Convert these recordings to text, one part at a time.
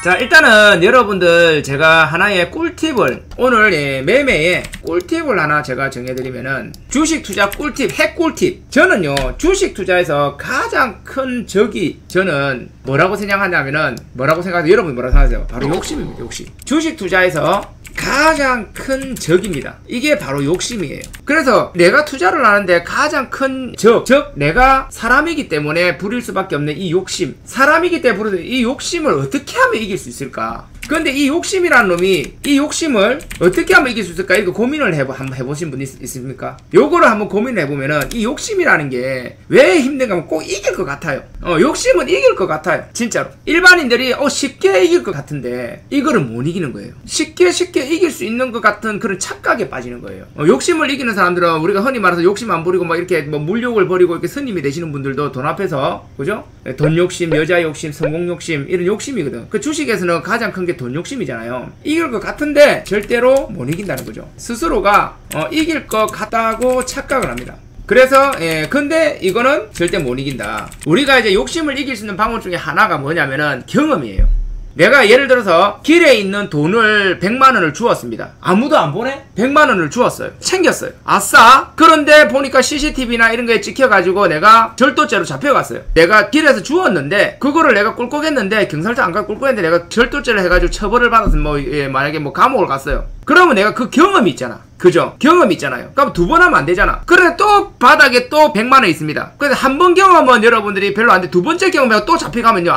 자, 일단은 여러분들 제가 하나의 꿀팁을 오늘 매매에 꿀팁을 하나 제가 정해드리면은 주식 투자 꿀팁, 핵꿀팁. 저는요 주식 투자에서 가장 큰 적이 저는 뭐라고 생각하냐면은 뭐라고 생각하세요? 여러분 뭐라고 생각하세요? 바로 욕심입니다. 욕심. 주식 투자에서 가장 큰 적입니다. 이게 바로 욕심이에요. 그래서 내가 투자를 하는데 가장 큰 적, 즉 내가 사람이기 때문에 부릴 수밖에 없는 이 욕심. 사람이기 때문에 부릴 이 욕심을 어떻게 하면 이길 수 있을까? 근데 이 욕심이라는 놈이 이 욕심을 어떻게 하면 이길 수 있을까? 이거 고민을 한번 해보신 분 있습니까? 요거를 한번 고민을 해보면은 이 욕심이라는 게 왜 힘든가 하면 꼭 이길 것 같아요. 욕심은 이길 것 같아요. 진짜로. 일반인들이 쉽게 이길 것 같은데 이거를 못 이기는 거예요. 쉽게 이길 수 있는 것 같은 그런 착각에 빠지는 거예요. 욕심을 이기는 사람들은 우리가 흔히 말해서 욕심 안 부리고 막 이렇게 뭐 물욕을 버리고 이렇게 스님이 되시는 분들도 돈 앞에서 그죠? 돈 욕심, 여자 욕심, 성공 욕심 이런 욕심이거든. 그 주식에서는 가장 큰 게 돈 욕심이잖아요. 이길 것 같은데 절대로 못 이긴다는 거죠. 스스로가 이길 것 같다고 착각을 합니다. 그래서 근데 이거는 절대 못 이긴다. 우리가 이제 욕심을 이길 수 있는 방법 중에 하나가 뭐냐면은 경험이에요. 내가 예를 들어서 길에 있는 돈을 100만원을 주었습니다. 아무도 안 보내? 100만원을 주었어요. 챙겼어요. 아싸! 그런데 보니까 CCTV나 이런 거에 찍혀가지고 내가 절도죄로 잡혀갔어요. 내가 길에서 주었는데 그거를 내가 꿀꺽했는데 경찰서 안 가고 꿀꺽했는데 내가 절도죄를 해가지고 처벌을 받아서 만약에 감옥을 갔어요. 그러면 내가 그 경험이 있잖아. 그죠? 경험이 있잖아요. 그럼 두 번 하면 안 되잖아. 그래 또 바닥에 또 100만원 있습니다. 그래서 한 번 경험은 여러분들이 별로 안 돼. 두 번째 경험에 또 잡혀가면요.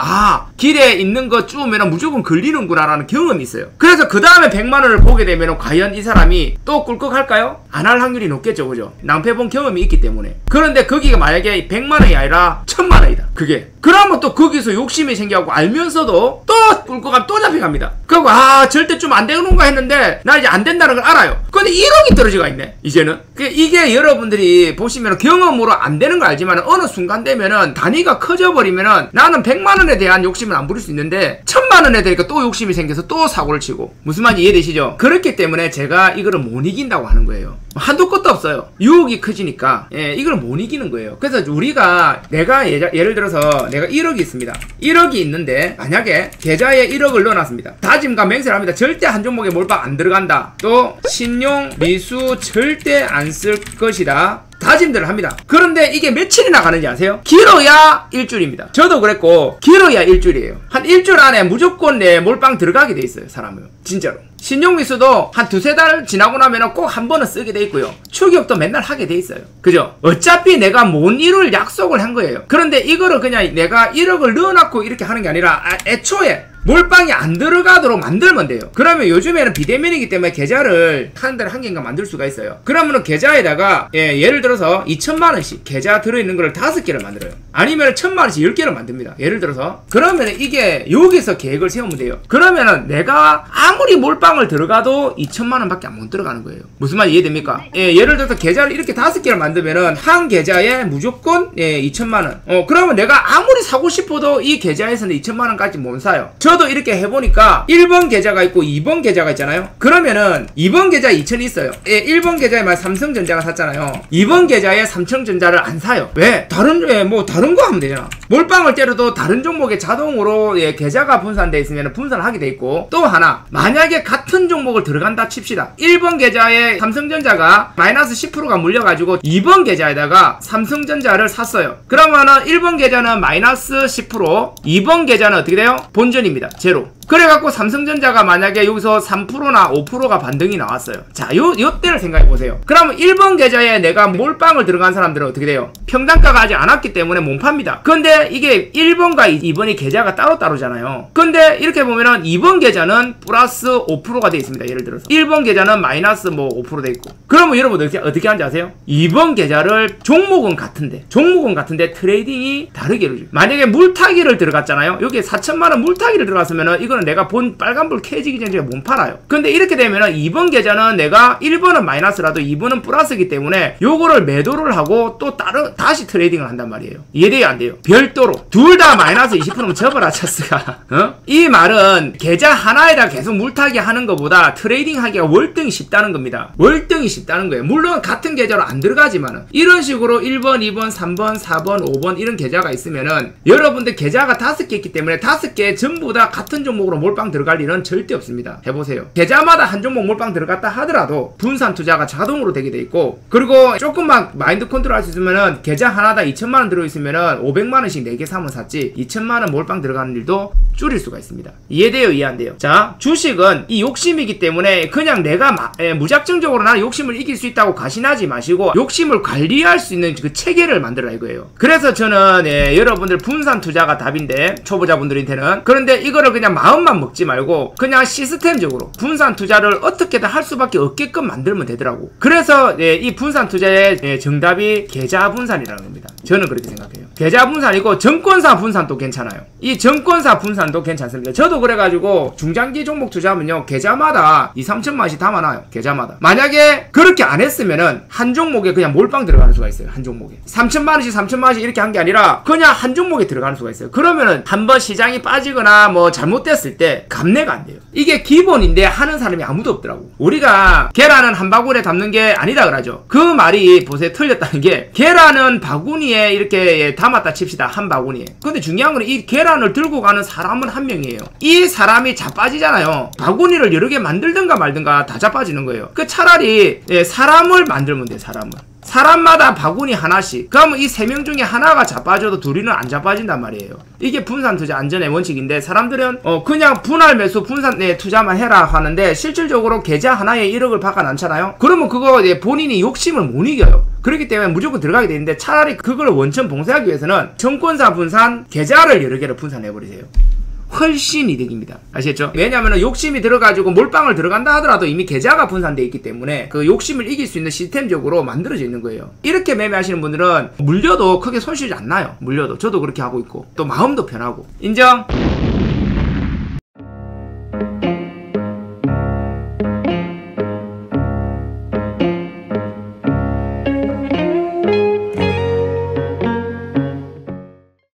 길에 있는 거 주우면 무조건 걸리는구나 라는 경험이 있어요. 그래서 그 다음에 100만원을 보게 되면 과연 이 사람이 또 꿀꺽할까요? 안 할 확률이 높겠죠. 그죠? 낭패본 경험이 있기 때문에. 그런데 거기가 만약에 100만원이 아니라 1000만원이다. 그게. 그러면 또 거기서 욕심이 생겨갖고 알면서도 또 꿀꺽하면 또 잡혀갑니다. 그리고 절대 좀 안 되는가 했는데 나 이제 안 된다는 걸 알아요. 근데 1억이 떨어지가 있네. 이제는. 이게 여러분들이 보시면 경험으로 안 되는 거 알지만 어느 순간 되면은 단위가 커져버리면은 나는 100만원에 대한 욕심은 안 부릴 수 있는데 1000만원에 대니까 또 욕심이 생겨서 또 사고를 치고. 무슨 말인지 이해되시죠? 그렇기 때문에 제가 이거를 못 이긴다고 하는 거예요. 한도 끝도 없어요. 유혹이 커지니까 이걸 못 이기는 거예요. 그래서 우리가 내가 예를 들어서 내가 1억이 있습니다. 1억이 있는데 만약에 계좌에 1억을 넣어놨습니다. 다짐과 맹세를 합니다. 절대 한 종목에 몰빵 안 들어간다. 또 신용, 미수 절대 안 쓸 것이다. 다짐들을 합니다. 그런데 이게 며칠이나 가는지 아세요? 길어야 일주일입니다. 저도 그랬고 길어야 일주일이에요. 한 일주일 안에 무조건 몰빵 들어가게 돼 있어요. 사람은 진짜로. 신용미수도 한 두세 달 지나고 나면 꼭 한 번은 쓰게 돼 있고요. 추격도 맨날 하게 돼 있어요. 그죠? 어차피 내가 못 이룰 약속을 한 거예요. 그런데 이거를 그냥 내가 1억을 넣어놨고 이렇게 하는 게 아니라 애초에 몰빵이 안 들어가도록 만들면 돼요. 그러면 요즘에는 비대면이기 때문에 계좌를 한 달에 한 개인가 만들 수가 있어요. 그러면은 계좌에다가 예를 들어서 2천만원씩 계좌 들어있는 거를 5개를 만들어요. 아니면 1000만원씩 10개를 만듭니다. 예를 들어서. 그러면은 이게 여기서 계획을 세우면 돼요. 그러면은 내가 아무리 몰빵을 들어가도 2천만원밖에 못 들어가는 거예요. 무슨 말 이해됩니까? 예를 들어서 계좌를 이렇게 5개를 만들면은 한 계좌에 무조건 2천만원. 그러면 내가 아무리 사고 싶어도 이 계좌에서는 2천만원까지 못 사요. 저도 이렇게 해보니까 1번 계좌가 있고 2번 계좌가 있잖아요. 그러면은 2번 계좌에 2천이 있어요. 1번 계좌에 삼성전자가 샀잖아요. 2번 계좌에 삼성전자를 안 사요. 왜? 다른 거 하면 되잖아. 몰빵을 때려도 다른 종목에 자동으로 계좌가 분산돼 있으면 분산을 하게 돼 있고, 또 하나 만약에 같은 종목을 들어간다 칩시다. 1번 계좌에 삼성전자가 마이너스 10%가 물려가지고 2번 계좌에다가 삼성전자를 샀어요. 그러면은 1번 계좌는 마이너스 10%, 2번 계좌는 어떻게 돼요? 본전입니다. 제로. 그래갖고 삼성전자가 만약에 여기서 3%나 5%가 반등이 나왔어요. 자, 요때를 생각해보세요. 그러면 1번 계좌에 내가 몰빵을 들어간 사람들은 어떻게 돼요? 평단가가 아직 안 왔기 때문에 못 팝니다. 근데 이게 1번과 2번이 계좌가 따로따로잖아요. 근데 이렇게 보면은 2번 계좌는 플러스 5%가 돼 있습니다. 예를 들어서 1번 계좌는 마이너스 5% 돼 있고. 그러면 여러분 어떻게 하는지 아세요? 2번 계좌를 종목은 같은데 트레이딩이 다르게 이루어져요. 만약에 물타기를 들어갔잖아요. 여기에 4천만원 물타기를 들어갔으면은 이거는 이거는 내가 본 빨간불 켜지기 전에 제가 못 팔아요. 근데 이렇게 되면은 2번 계좌는 내가 1번은 마이너스라도 2번은 플러스이기 때문에 요거를 매도를 하고 또 다시 트레이딩을 한단 말이에요. 이해돼요 안 돼요? 별도로 둘 다 마이너스 20%면 접어라 차스가. 이 말은 계좌 하나에다 계속 물타기 하는 것보다 트레이딩 하기가 월등히 쉽다는 겁니다. 월등히 쉽다는 거예요. 물론 같은 계좌로 안 들어가지만은 이런 식으로 1번, 2번, 3번, 4번, 5번 이런 계좌가 있으면은 여러분들 계좌가 5개 있기 때문에 5개 전부 다 같은 종목으로 몰빵 들어갈 일은 절대 없습니다. 해보세요. 계좌마다 한 종목 몰빵 들어갔다 하더라도 분산 투자가 자동으로 되게 돼 있고, 그리고 조금만 마인드 컨트롤 할 수 있으면은 계좌 하나다 2천만원 들어있으면은 500만원씩 4개 사면 샀지 2천만원 몰빵 들어가는 일도 줄일 수가 있습니다. 이해돼요? 이해 안 돼요? 자, 주식은 이 욕심이기 때문에 그냥 내가 무작정적으로 나는 욕심을 이길 수 있다고 가신하지 마시고 욕심을 관리할 수 있는 그 체계를 만들어라 이거예요. 그래서 저는 여러분들 분산 투자가 답인데, 초보자분들한테는. 그런데 이거를 그냥 마음만 먹지 말고 그냥 시스템적으로 분산 투자를 어떻게든 할 수밖에 없게끔 만들면 되더라고. 그래서 이 분산 투자의 정답이 계좌 분산이라는 겁니다. 저는 그렇게 생각해요. 계좌 분산이고 증권사 분산도 괜찮아요. 이 증권사 분산도 괜찮습니다. 저도 그래가지고 중장기 종목 투자하면요 계좌마다 2-3천만원씩 담아놔요. 계좌마다. 만약에 그렇게 안 했으면은 한 종목에 그냥 몰빵 들어가는 수가 있어요. 한 종목에 3천만원씩 3천만원씩 이렇게 한 게 아니라 그냥 한 종목에 들어가는 수가 있어요. 그러면은 한번 시장이 빠지거나 뭐 잘못됐을 때 감내가 안 돼요. 이게 기본인데 하는 사람이 아무도 없더라고. 우리가 계란은 한 바구니에 담는 게 아니다 그러죠. 그 말이 보세요 틀렸다는 게, 계란은 바구니에 이렇게 담았다 칩시다. 한 바구니에. 근데 중요한 건 이 계란을 들고 가는 사람은 한 명이에요. 이 사람이 자빠지잖아요. 바구니를 여러 개 만들든가 말든가 다 자빠지는 거예요. 그 차라리 사람을 만들면 돼요. 사람마다 바구니 하나씩. 그러면 이 3명 중에 하나가 자빠져도 둘이는 안 자빠진단 말이에요. 이게 분산 투자 안전의 원칙인데, 사람들은 그냥 분할 매수 분산 투자만 해라 하는데 실질적으로 계좌 하나에 1억을 박아놨잖아요. 그러면 그거 본인이 욕심을 못 이겨요. 그렇기 때문에 무조건 들어가게 되는데, 차라리 그걸 원천 봉쇄하기 위해서는 증권사 분산, 계좌를 여러 개를 분산해버리세요. 훨씬 이득입니다. 아시겠죠? 왜냐하면 욕심이 들어가지고 몰빵을 들어간다 하더라도 이미 계좌가 분산되어 있기 때문에 그 욕심을 이길 수 있는 시스템적으로 만들어져 있는 거예요. 이렇게 매매하시는 분들은 물려도 크게 손실이 안 나요. 물려도. 저도 그렇게 하고 있고 또 마음도 편하고. 인정?